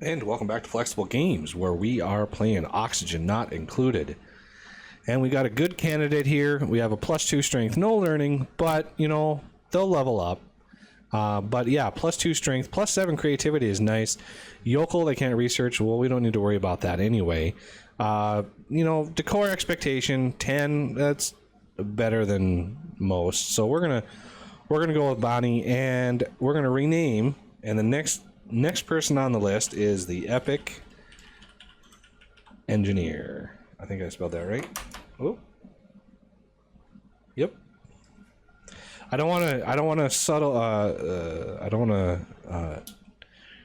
And welcome back to Flexible Games, where we are playing Oxygen Not Included. And we got a good candidate here. We have a +2 strength, no learning, but, you know, they'll level up. But yeah, +2 strength, +7 creativity is nice. Yokel, they can't research. Well, we don't need to worry about that anyway. You know, decor expectation, 10, that's better than most. So we're gonna go with Bonnie, and we're gonna rename, and the next person on the list is the Epic Engineer. I think I spelled that right. Oh. Yep. I don't want to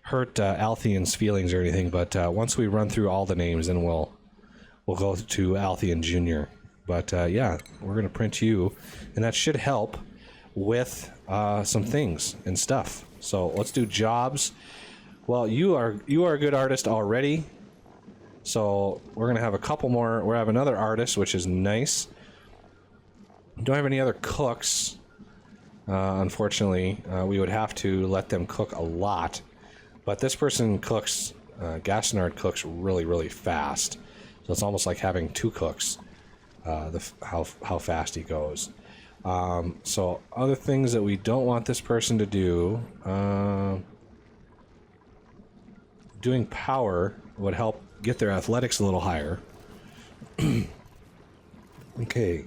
hurt Althean's feelings or anything, but once we run through all the names, then we'll go to Althean Jr. But yeah, we're gonna print you, and that should help with some things and stuff. So let's do jobs. Well, you are a good artist already, so we're gonna have a couple more. We have another artist, which is nice. Don't have any other cooks, unfortunately. We would have to let them cook a lot, but this person cooks. Gastonard cooks really fast, so it's almost like having two cooks. How fast he goes. So other things that we don't want this person to do, doing power would help get their athletics a little higher. Okay,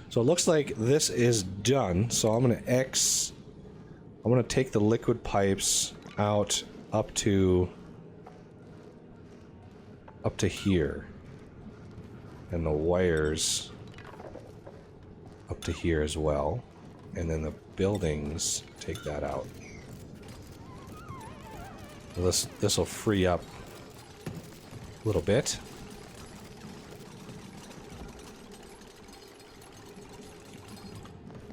so it looks like this is done. So I'm gonna take the liquid pipes out up to here, and the wires up to here as well, and then the buildings, take that out. This will free up a little bit.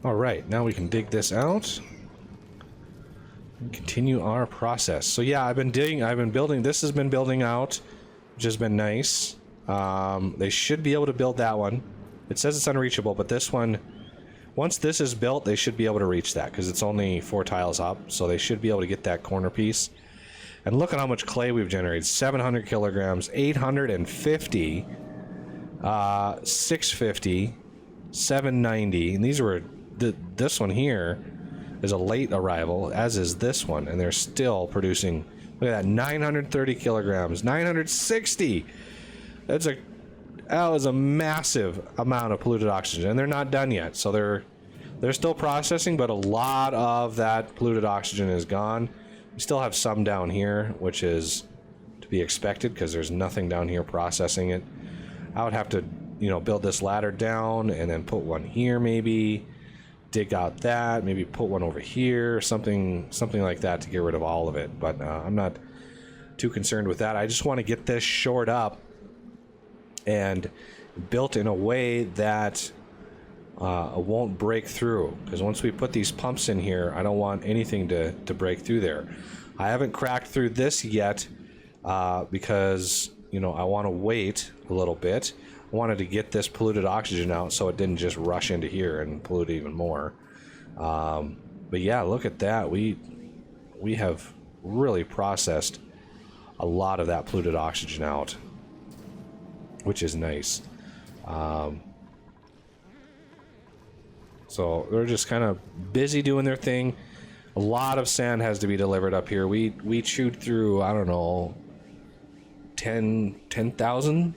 All right, now we can dig this out and continue our process. So yeah, I've been building. This has been building out, which has been nice. They should be able to build that one. It says it's unreachable, but this one, once this is built, they should be able to reach that, because it's only 4 tiles up, so they should be able to get that corner piece. And look at how much clay we've generated. 700 kilograms, 850, 650, 790, and these were, this one here is a late arrival, as is this one, and they're still producing, look at that, 930 kilograms, 960! That was a massive amount of polluted oxygen, and they're not done yet. So they're still processing, but a lot of that polluted oxygen is gone. We still have some down here, which is to be expected because there's nothing down here processing it. I would have to, you know, build this ladder down and then put one here, maybe dig out that, maybe put one over here, something like that to get rid of all of it. But I'm not too concerned with that. I just want to get this shored up and built in a way that won't break through, because once we put these pumps in here, I don't want anything to break through there. I haven't cracked through this yet because, you know, I want to wait a little bit. I wanted to get this polluted oxygen out so it didn't just rush into here and pollute even more. But yeah, look at that. We have really processed a lot of that polluted oxygen out, which is nice. So they're just kind of busy doing their thing. A lot of sand has to be delivered up here. We chewed through, I don't know, 10,000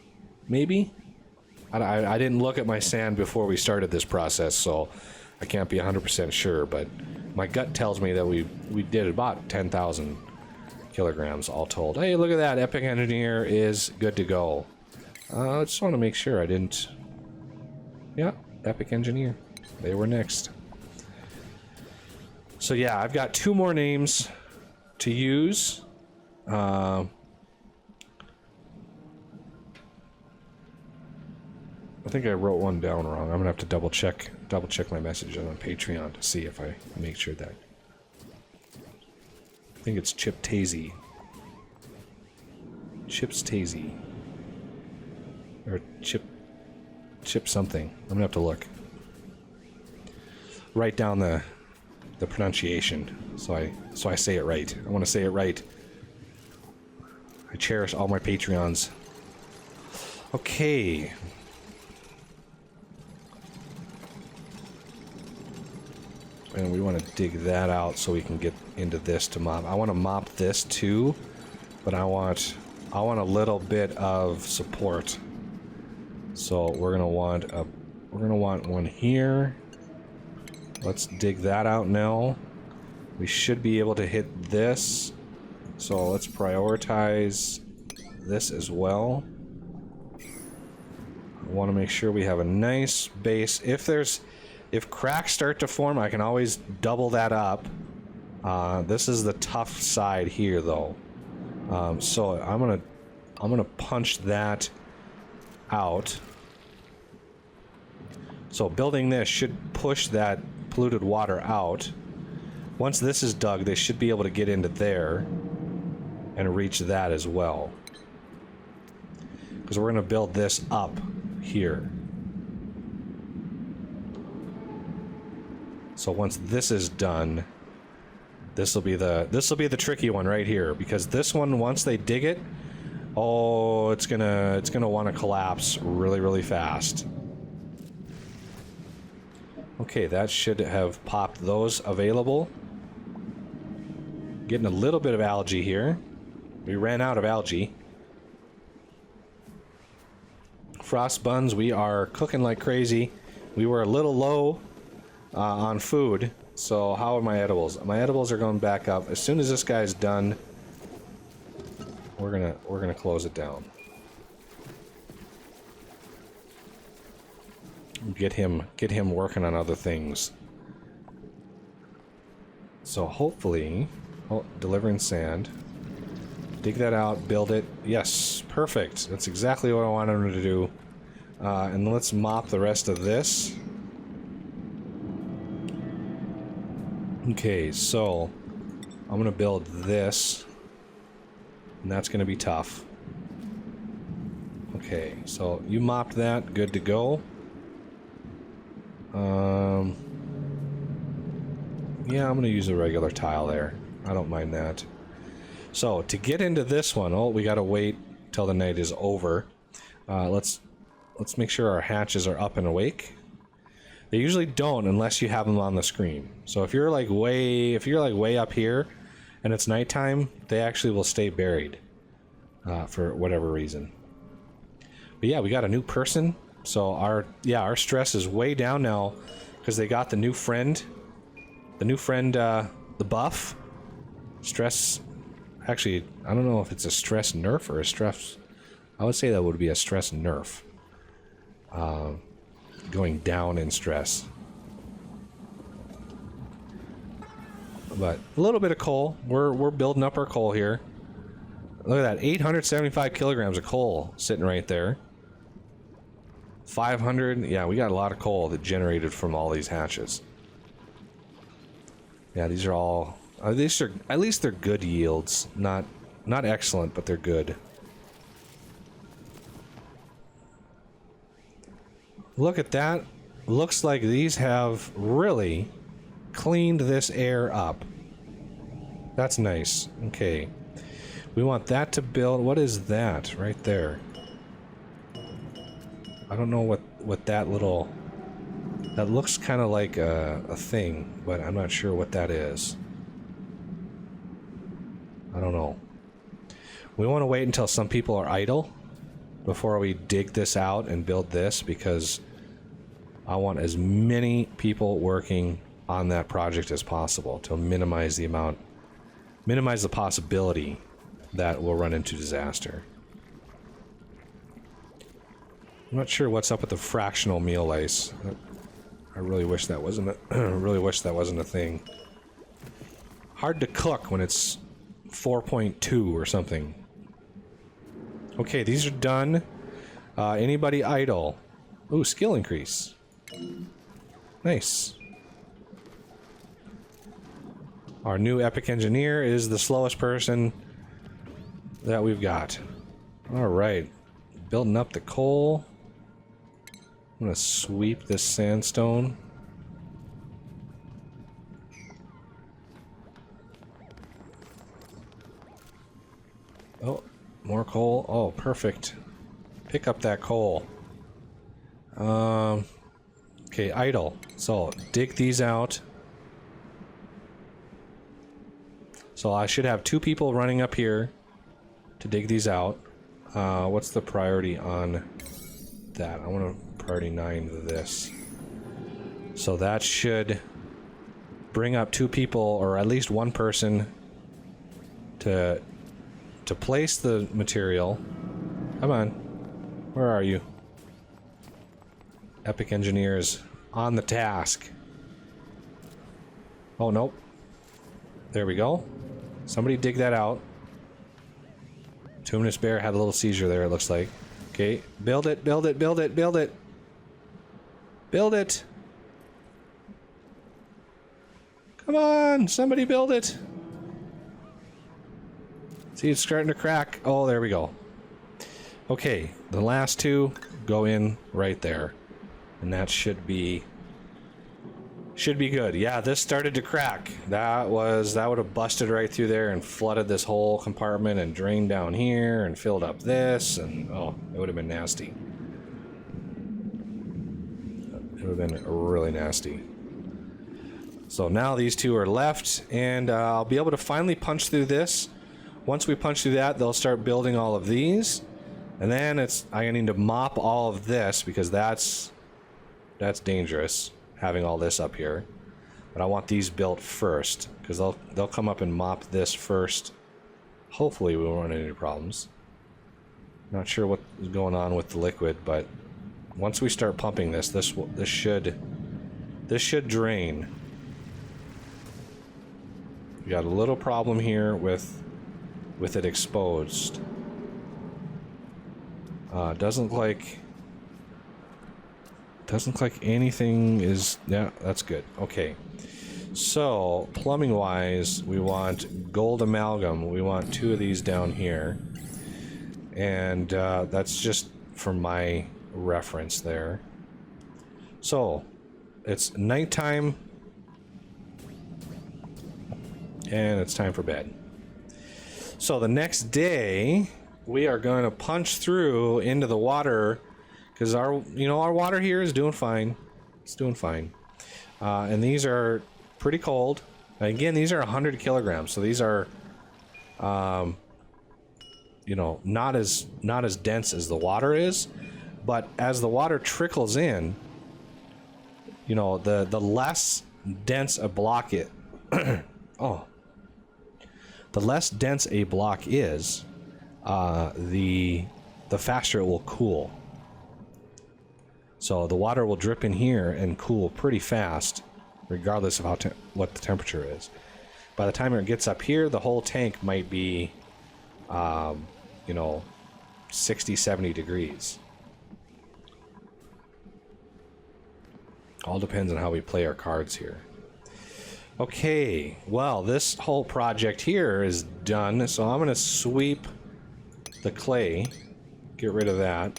maybe? I didn't look at my sand before we started this process, so I can't be 100% sure, but my gut tells me that we did about 10,000 kilograms all told. Hey, look at that. Epic Engineer is good to go. I just want to make sure I didn't... Yeah, Epic Engineer. They were next. So yeah, I've got 2 more names to use. I think I wrote one down wrong. I'm gonna have to double check my messages on Patreon to see if I make sure that. I think it's Chip Tazy. Chips Tazy. Or chip something. I'm gonna have to look. Write down the pronunciation so I say it right. I want to say it right. I cherish all my Patreons. Okay. And we want to dig that out so we can get into this to mop. I want to mop this too, but I want a little bit of support. So we're gonna want one here. Let's dig that out now. We should be able to hit this. So let's prioritize this as well. I want to make sure we have a nice base. If cracks start to form, I can always double that up. This is the tough side here, though. So I'm gonna punch that out. So building this should push that polluted water out. Once this is dug, they should be able to get into there and reach that as well. Because we're gonna build this up here. So once this is done, this will be the tricky one right here, because this one, once they dig it, oh, it's gonna want to collapse really, really fast. Okay, that should have popped those available. Getting a little bit of algae here. We ran out of algae. Frost buns, we are cooking like crazy. We were a little low on food, so how are my edibles? My edibles are going back up. As soon as this guy's done, we're gonna close it down. Get him working on other things. So hopefully, oh, delivering sand. Dig that out, build it. Yes, perfect. That's exactly what I wanted him to do. And let's mop the rest of this. Okay, so I'm gonna build this, and that's gonna be tough. Okay, so you mopped that, good to go. Yeah, I'm gonna use a regular tile there. I don't mind that. So to get into this one, oh, we gotta wait till the night is over. Let's make sure our hatches are up and awake. They usually don't unless you have them on the screen. So if you're like way up here and it's nighttime, they actually will stay buried for whatever reason. But yeah, we got a new person. So our stress is way down now because they got the new friend. The buff. Stress, actually, I don't know if it's a stress nerf or a stress. I would say that would be a stress nerf. Going down in stress. But a little bit of coal. We're building up our coal here. Look at that, 875 kilograms of coal sitting right there. 500, yeah, we got a lot of coal that generated from all these hatches. Yeah, these are all, at least they're good yields. Not excellent, but they're good. Look at that. Looks like these have really cleaned this air up. That's nice. Okay. We want that to build. What is that right there? I don't know what that little... That looks kind of like a thing, but I'm not sure what that is. I don't know. We want to wait until some people are idle before we dig this out and build this, because I want as many people working on that project as possible to minimize the possibility that we'll run into disaster. I'm not sure what's up with the fractional meal lice. I really wish that wasn't a thing. Hard to cook when it's 4.2 or something. Okay, these are done. Anybody idle? Ooh, skill increase. Nice. Our new epic engineer is the slowest person that we've got. Alright. Building up the coal. I'm gonna sweep this sandstone. Oh, More coal. Oh, perfect. Pick up that coal. Okay, idle. So, dig these out. So I should have 2 people running up here to dig these out. What's the priority on that? I want to priority 9 this. So that should bring up 2 people, or at least 1 person, to place the material. Come on. Where are you? Epic engineers on the task. Oh, nope. There we go. Somebody dig that out. Tuminous Bear had a little seizure there, it looks like. Okay, build it, build it, build it, build it. Build it. Come on, somebody build it. See, it's starting to crack. Oh, there we go. Okay, the last 2 go in right there. And that should be good. Yeah, this started to crack. That would have busted right through there and flooded this whole compartment and drained down here and filled up this, and oh, it would have been nasty. It would have been really nasty. So now these 2 are left, and I'll be able to finally punch through this. Once we punch through that, they'll start building all of these, and then I need to mop all of this because that's dangerous, having all this up here. But I want these built first because they'll come up and mop this first. Hopefully we won't run into any problems. Not sure what's going on with the liquid, but once we start pumping this should drain. We got a little problem here with it exposed. Doesn't look like anything is... Yeah, that's good. Okay. So, plumbing wise, we want gold amalgam. We want 2 of these down here. And that's just for my reference there. So, it's nighttime. And it's time for bed. So the next day, we are going to punch through into the water, because our water here is doing fine. It's doing fine. And these are pretty cold. Again, these are 100 kilograms, so these are, not as dense as the water is. But as the water trickles in, the less dense a block it. Oh. The less dense a block is, the faster it will cool. So the water will drip in here and cool pretty fast, regardless of what the temperature is. By the time it gets up here, the whole tank might be, 60, 70 degrees. All depends on how we play our cards here. Okay, well, this whole project here is done, so I'm going to sweep the clay, get rid of that.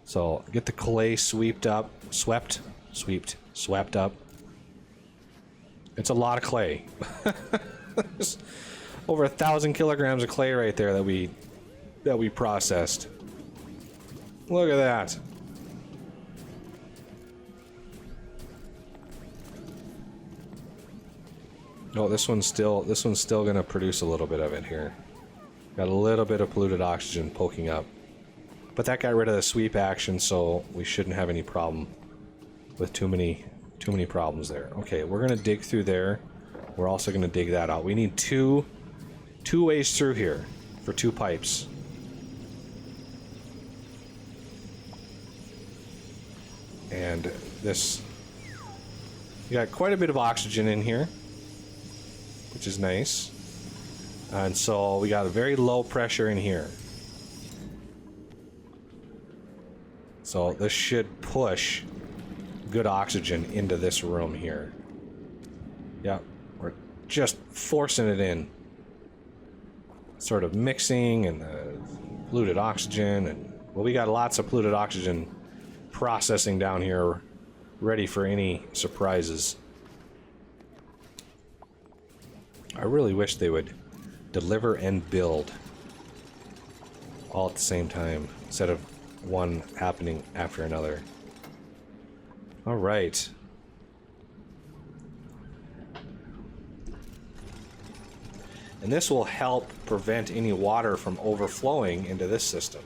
So, get the clay swept up. It's a lot of clay. Over 1,000 kilograms of clay right there that we processed. Look at that. Oh, this one's still gonna produce a little bit of it here. Got a little bit of polluted oxygen poking up. But that got rid of the sweep action, so we shouldn't have any problem with too many problems there. Okay, we're gonna dig through there. We're also gonna dig that out. We need two ways through here for 2 pipes. And this, you got quite a bit of oxygen in here, which is nice. And so we got a very low pressure in here. So this should push good oxygen into this room here. Yeah, we're just forcing it in. Sort of mixing and the polluted oxygen, and well, we got lots of polluted oxygen processing down here, ready for any surprises. I really wish they would Deliver and build. All at the same time, instead of one happening after another. All right. And this will help prevent any water from overflowing into this system.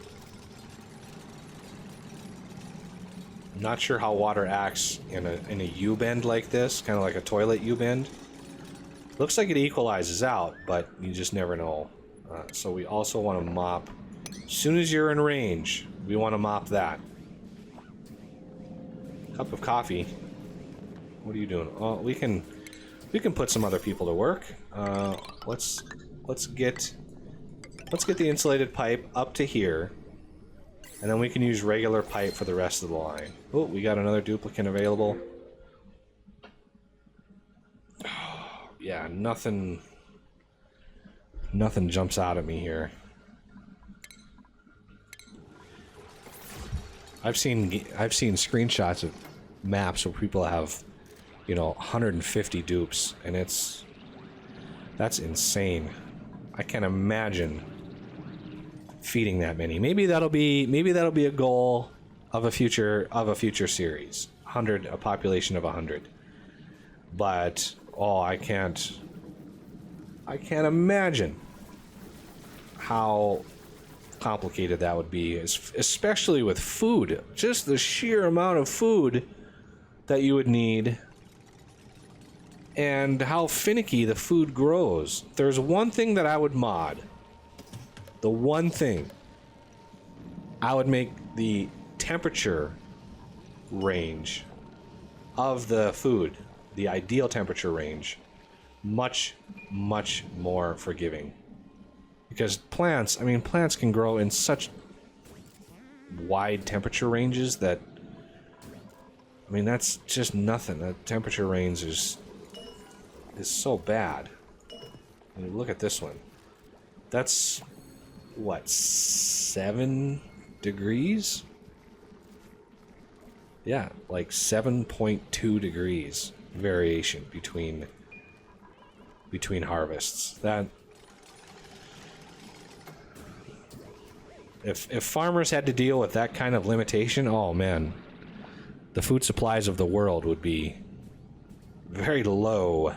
I'm not sure how water acts in a U-bend like this, kind of like a toilet U-bend. Looks like it equalizes out, but you just never know. So we also want to mop. As soon as you're in range, we want to mop that. Cup of coffee. What are you doing? Oh, we can put some other people to work. Let's get the insulated pipe up to here, and then we can use regular pipe for the rest of the line. Oh, we got another duplicant available. Yeah, nothing jumps out at me here. I've seen screenshots of maps where people have, you know, 150 dupes, and that's insane. I can't imagine feeding that many. Maybe that'll be a goal of a future series. A population of 100. But oh, I can't imagine how complicated that would be, especially with food. Just the sheer amount of food that you would need, and how finicky the food grows. There's one thing that I would mod. The one thing I would make the temperature range of the food, the ideal temperature range, much, much more forgiving. Because plants can grow in such wide temperature ranges that, I mean, that's just nothing. That temperature range is so bad. I mean, look at this one. That's, what, 7 degrees? Yeah, like 7.2 degrees variation between harvests. That, if farmers had to deal with that kind of limitation, oh man, the food supplies of the world would be very low.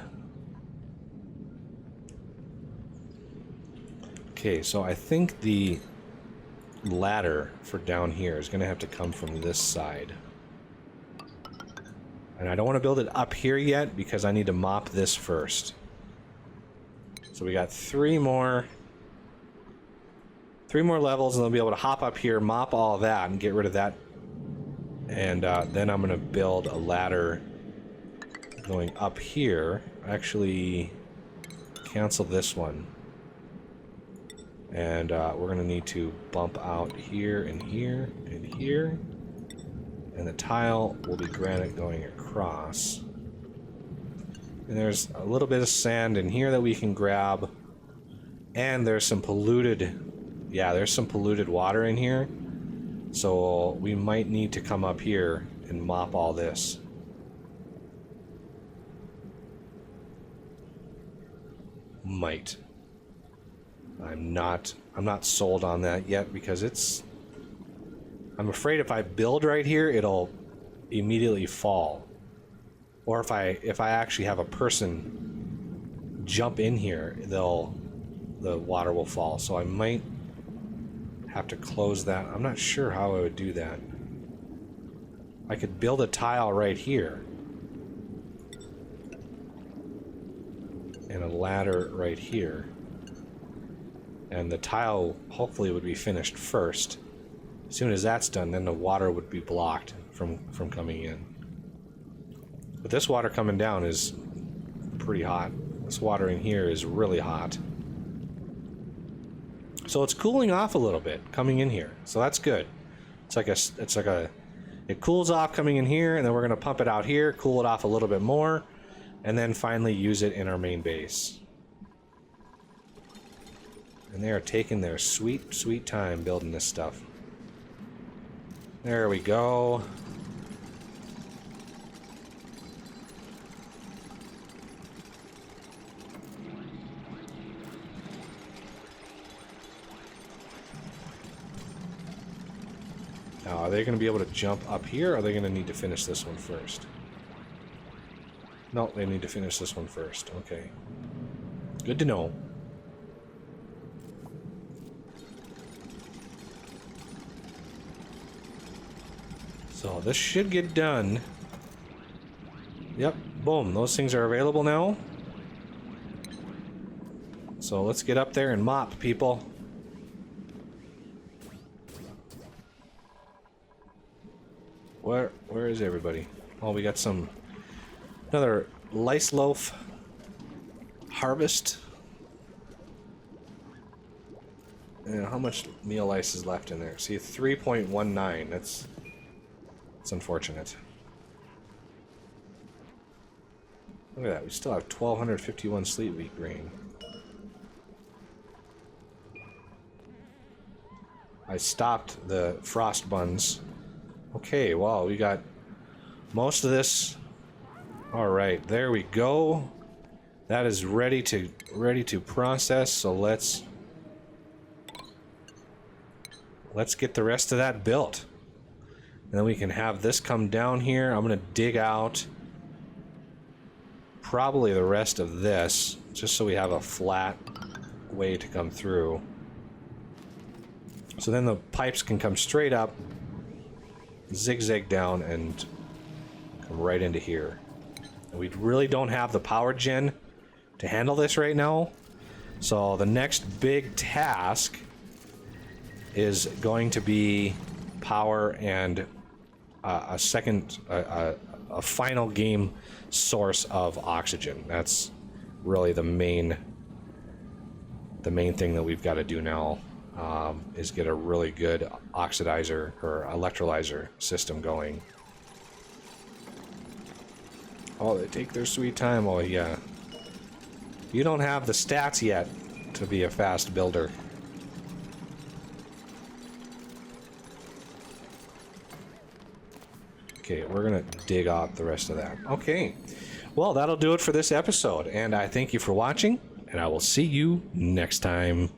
Okay, so I think the ladder for down here is going to have to come from this side. And I don't want to build it up here yet because I need to mop this first. So we got three more levels, and they'll be able to hop up here, mop all that, and get rid of that. And then I'm going to build a ladder going up here. Actually, cancel this one. And we're going to need to bump out here and here and here. And the tile will be granite going across. And there's a little bit of sand in here that we can grab. And there's some polluted... Yeah, there's some polluted water in here. So we might need to come up here and mop all this. Might. I'm not sold on that yet because it's... I'm afraid if I build right here, it'll immediately fall. Or if I actually have a person jump in here, the water will fall. So I might have to close that. I'm not sure how I would do that. I could build a tile right here. And a ladder right here. And the tile hopefully would be finished first. As soon as that's done, then the water would be blocked from coming in. But this water coming down is pretty hot. This water in here is really hot. So it's cooling off a little bit coming in here. So that's good. It cools off coming in here, and then we're going to pump it out here, cool it off a little bit more, and then finally use it in our main base. And they are taking their sweet, sweet time building this stuff. There we go. Now, are they going to be able to jump up here, or are they going to need to finish this one first? No, they need to finish this one first. Okay. Good to know. So this should get done. Yep, boom. Those things are available now. So let's get up there and mop, people. Where is everybody? Oh, we got another lice loaf harvest. Yeah, how much meal ice is left in there? See, 3.19. That's unfortunate. Look at that. We still have 1,251 sleep week grain. I stopped the frost buns. Okay, wow, we got most of this. All right, there we go. That is ready to process. So let's get the rest of that built, and then we can have this come down here. I'm gonna dig out probably the rest of this, just so we have a flat way to come through. So then the pipes can come straight up, zigzag down, and come right into here. And we really don't have the power gen to handle this right now. So the next big task is going to be power and a final game source of oxygen. That's really the main thing that we've got to do now. Is get a really good oxidizer or electrolyzer system going. Oh, they take their sweet time. Oh, yeah. You don't have the stats yet to be a fast builder. Okay, we're gonna dig out the rest of that. Okay. Well, that'll do it for this episode, and I thank you for watching, and I will see you next time.